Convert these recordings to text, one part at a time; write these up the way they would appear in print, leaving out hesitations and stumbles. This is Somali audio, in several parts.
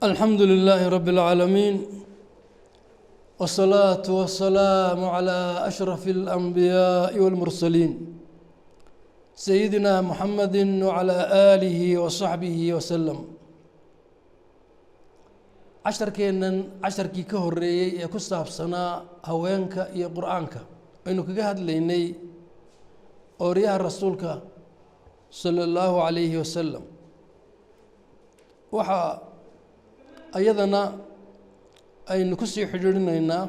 الحمد لله رب العالمين والصلاة والسلام على أشرف الأنبياء والمرسلين سيدنا محمد وعلى آله وصحبه وسلم عشركي كهري يكسب سنة هوانك يا قرآنك إنه كجهد ليني أوريها رسولك صلى الله عليه وسلم وحا أيضنا aynu ku sii xidhiidhinaynaa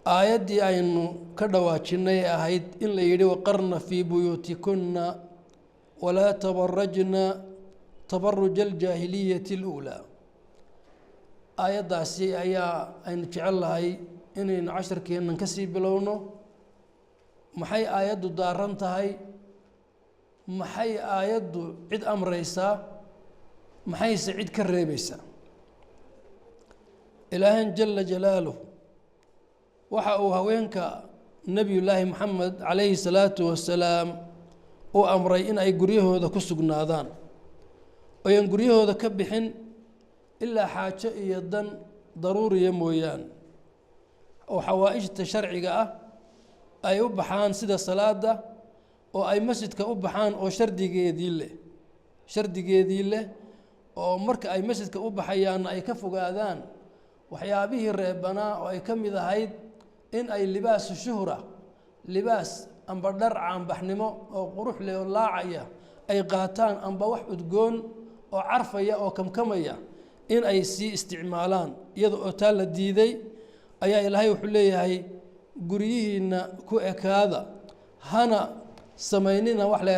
aayaddii aynu ka dhawaajinay ahayd in la yidhi waqarna fii buyuutikunna walaa tabarajna tabaruja aljaahiliyati aluulaa aayaddaasi ayaa aynu jecel lahay inaynu casharkeennan ka sii bilowno maxay aayaddu daaran tahay maxay aayaddu cid amraysaa maxayse cid ka reebaysaa إلهنا جل جلاله وحاو هوينك نبي الله محمد عليه الصلاة والسلام وأمري إن أي قريه هذا كسق ناذان وين قريه هذا كبحن إلا حاجة يدن ضروري يمويان أو حوائج التشرع أي أبحان سيدة صلاة أو أي مسجد كأبحان أو شردي جيدي له أو مرك أي مسجد كأبحيان أي كفو قاذان waxyaabihii reebanaa oo ay ka mid ahayd in ay libaas shuhra libaas amba dhar caanbaxnimo oo qurux leh oo laacaya ay qaataan amba wax udgoon oo carfaya oo kamkamaya in ay sii isticmaalaan iyadoo oo taa la diiday ayaa ilaahay wuxuu leeyahay guryihiina ku ekaada hana samaynina wax la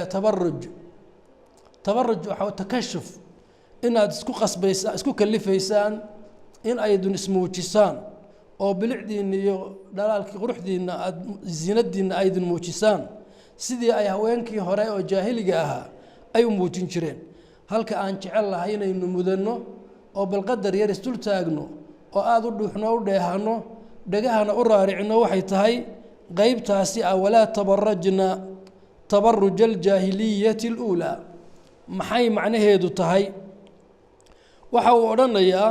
tabarruj waxa takashuf inaad isku kalifaysaan in aydun ismuujisaan oo bilicdiina iyo dhalaalkii quruxdiina aad zinadiina aydun muujisaan sidii ay haweenkii hore oo jaahiliga ahaa ay u muujin jireen halka aan jecel lahay inaynu mudanno oo balqadar yar istul taagno oo aad u dhuuxno u dheehano dhagahana u raaricno waxay tahay qaybtaasi ah walaa tabarajna tabaruj aljaahiliyati aluulaa maxay macnaheedu tahay waxa uu odhanayaa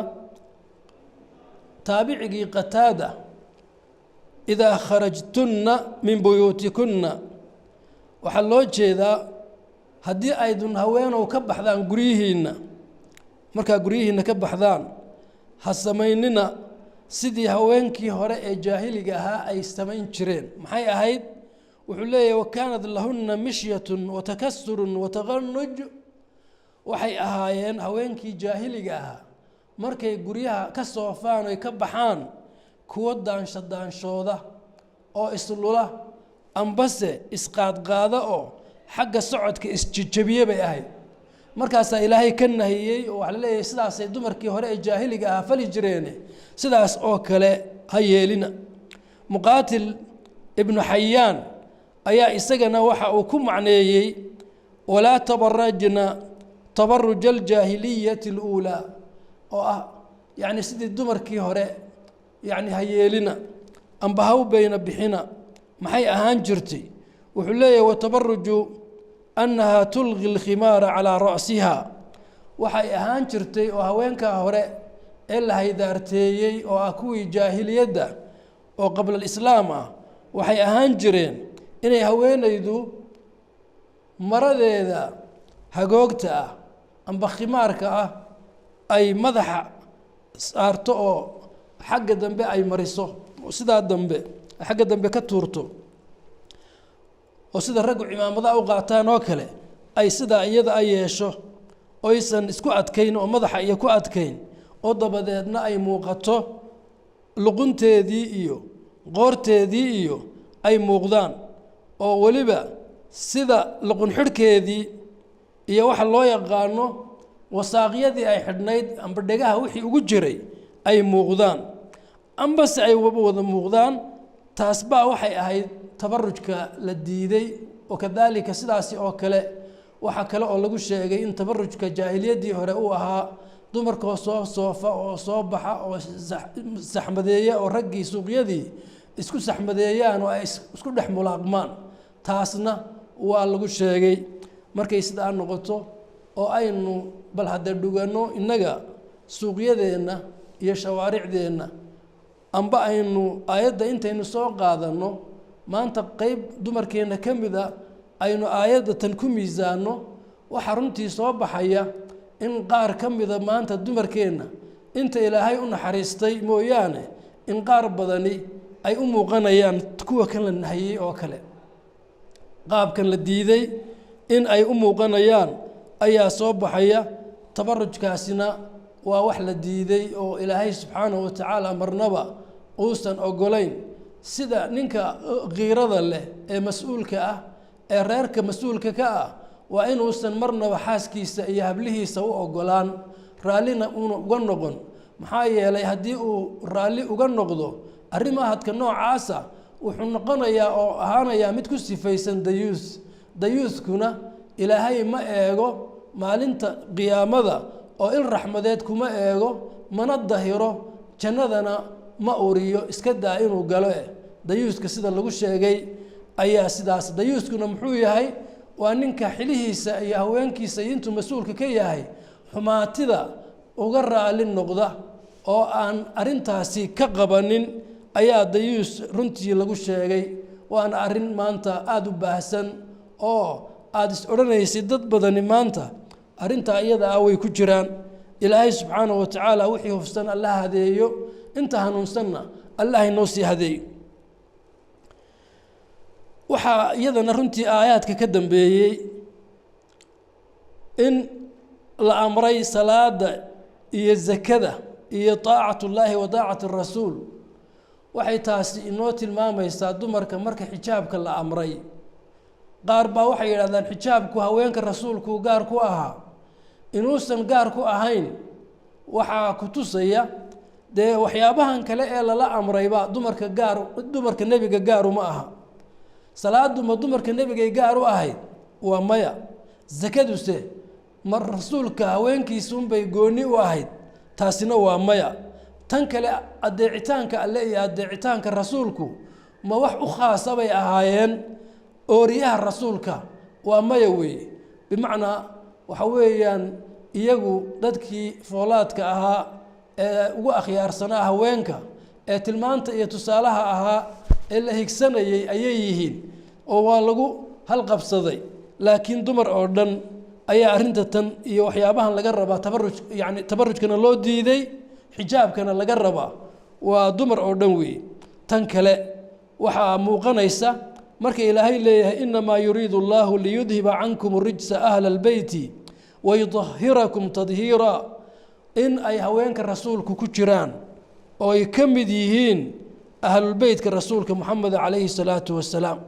تابعي قتادة إذا خرجتن من بيوتكن وحلو جيدا هدي أيضا هوين وكبحذان قريهن مركا قريهن كبحذان هسميننا سيدي هوينكي هراء جاهليها أي استمين جرين محي أهيد وحليه وكانت لهن مشية وتكسر وتغنج وحي أهايين هوينكي جاهليها markay guryaha ka soofaan ay ka baxaan kuwa daanshooda oo islula ambase isqaadqaada oo xagga socodka isjijabiye bay ahayd markaasaa ilaahay ka nahiyey oo waxa la leeyahay sidaasay dumarkii hore ee jaahiliga ahaa fali jireen sidaas oo kale ha yeelina muqaatil ibnu xayaan ayaa isagana waxa uu ku macneeyey walaa tabarajna tabaruj aljaahiliyati aluulaa oo يعني سيد الدمر كي هراء يعني هيلنا أم بهاو بين بحنا محي أهان جرتي وحلية وتبرج أنها تلغي الخمار على رأسها وحي أهان جرتي وهوينك هراء إلا هيدارتي وأكوي جاهل يده وقبل الإسلام وحي أهان جرين إني هوين يدو مرض إذا هقوقتا أم بخمارك أي مدح صارتو حق دنبي أي مريسو وسيدا دنبي حق دنبي كتورتو وسيدا الرجل إمام ذا وقعتان وكله أي سيدا يدا أي يشو ويسن اسكو أتكين ومدح يكو أتكين وضبدنا أي موقتو لقنت ذي إيو غورت ذي إيو أي موقدان وولبا سيدا لقن حرك ذي إيو واحد الله يقانو وساقيدي أي حدنيد أم بدقها وحي وجري أي موغدان أم بس أي وبوض موغدان تاسبا وحي أي تبرجك للديدي وكذلك سداسي أو كلا وحكى له الله الشيء إن تبرجك جاهلية دي هرأوها دمرك صوفة وصوبحة وزحمدية ورقي سوق يدي اسكو زحمديان واسكو دحمو لاقمان تاسنا والله الشيء مركي سدان نقطه oo aynu bal hadda dhugano inaga suuqyadeenna iyo shawaaricdeenna amba aynu aayadda intaynu soo qaadanno maanta qayb dumarkeenna ka mid a aynu aayadda tan ku miisaanno waxaa runtii soo baxaya in qaar ka mida maanta dumarkeenna inta ilaahay u naxariistay mooyaane in qaar badani ay u muuqanayaan kuwa kan la nahiyey oo kale qaabkan la diiday in ay u muuqanayaan ayaa soo baxaya tabarrujkaasina waa wax la diiday oo ilaahay subxaanahu wa tacaala marnaba uusan ogolayn sida ninka qiirada leh ee mas-uulka ah ee reerka mas-uulka ka ah waa inuusan marnaba xaaskiisa iyo hablihiisa u ogolaan raallina uuna uga noqon maxaa yeelay haddii uu raalli uga noqdo arrimahadka noocaasa wuxuu noqonayaa oo ahaanayaa mid ku sifaysan dayuus dayuuskuna ilaahay ma eego maalinta qiyaamada oo il raxmadeed kuma eego mana dahiro jannadana ma uriyo iska daa inuu galo dayuuska sida lagu sheegay ayaa sidaas dayuuskuna muxuu yahay waa ninka xilihiisa iyo haweenkiisa intuu mas-uulka ka yahay xumaatida uga raali noqda oo aan arintaasi ka qabanin ayaa dayuus runtii lagu sheegay waana arin maanta aad u baahsan oo aad is odhanaysid dad badani maanta arintaa iyada ah way ku jiraan ilaahay subxaanahu wa tacaala wixii hufsan alla hadeeyo inta hanuunsanna allah inoo sii hadeeyo waxaa iyadana runtii aayaadka ka dambeeyey in la amray salaada iyo zakada iyo taacatullaahi wa taacati rasuul waxay taasi inoo tilmaamaysaa dumarka marka xijaabka la amray qaar baa waxay yidhahdaan xijaabku haweenka rasuulku gaar ku ahaa inuusan gaar ku ahayn waxaa ku tusaya dee waxyaabahan kale ee lala amrayba dumarka nebiga gaaru ma aha salaadu ma dumarka nebigay gaar u ahayd waa maya zakaduse mar rasuulka haweenkiisunbay gooni u ahayd taasina waa maya tan kale adeecitaanka alle iyo adeecitaanka rasuulku ma wax u khaasa bay ahaayeen ooriyaha rasuulka waa maya weeye bimacnaa waxa weeyaan iyagu dadkii foolaadka ahaa ee ugu akhyaarsanaa haweenka ee tilmaanta iyo tusaalaha ahaa ee la higsanayay ayay yihiin oo waa lagu halqabsaday laakiin dumar oo dhan ayaa arrinta tan iyo waxyaabahan laga rabaa tabarrujkana loo diiday xijaabkana laga rabaa waa dumar oo dhan weeye tan kale waxaa muuqanaysa marka ilaahay leeyahay inamaa yuriidu allahu liyudhiba cankum rijsa ahla albeyti wayudahirakum tadhiira in ay haweenka rasuulku ku jiraan oo ay ka mid yihiin ahlulbeytka rasuulka moxamed calayhi salaatu wasalaam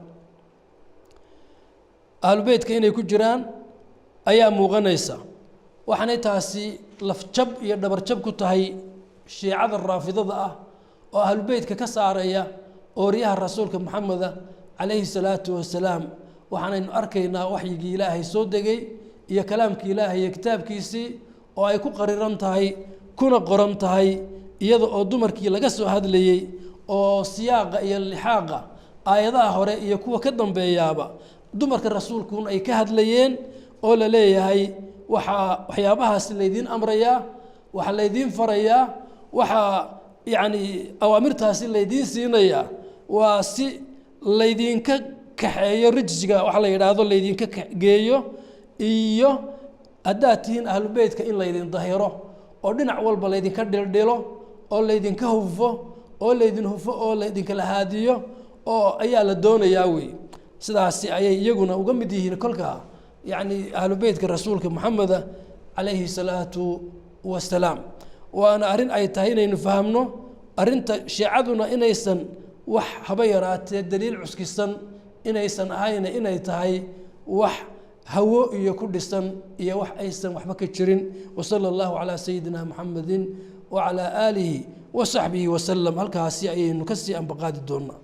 ahlulbeytka inay ku jiraan ayaa muuqanaysa waxaanay taasi lafjab iyo dhabarjab ku tahay shiicada raafidada ah oo ahlulbeytka ka saaraya ooriyaha rasuulka moxameda calayhi salaatu wasalaam waxaanaynu arkaynaa waxyigii ilaahay soo degay iyo kalaamkii ilaahay iyo kitaabkiisii oo ay ku qariran tahay kuna qoran tahay iyada oo dumarkii laga soo hadlayey oo siyaaqa iyo lixaaqa aayadaha hore iyo kuwa ka dambeeyaaba dumarka rasuulkuna ay ka hadlayeen oo la leeyahay waxyaabahaasi laydiin amrayaa waxaa laydiin farayaa waxaa yacni awaamirtaasi laydiin siinayaa waa si laydinka kaxeeyo rijsiga waxa la yidhaahdo laydinka geeyo iyo haddaad tihiin ahlubeytka in laydin dahiro oo dhinac walba laydinka dhildhilo oo laydinka hufo oo laydin hufo oo laydinkala haadiyo oo ayaa la doonayaa wey sidaasi ayay iyaguna uga mid yihiin kolkaa yacni ahlubeytka rasuulka moxameda calayhi salaatu wasalaam waana arrin ay tahay inaynu fahamno arrinta shiicaduna inaysan wax haba yaraatee daliil cuskisan inaysan ahayna inay tahay wax hawo iyo ku dhisan iyo wax aysan waxba ka jirin wasala allahu calaa sayidina muxamedin wacalaa aalihi wasaxbihi wasalam halkaasi ayaynu kasii ambaqaadi doonaa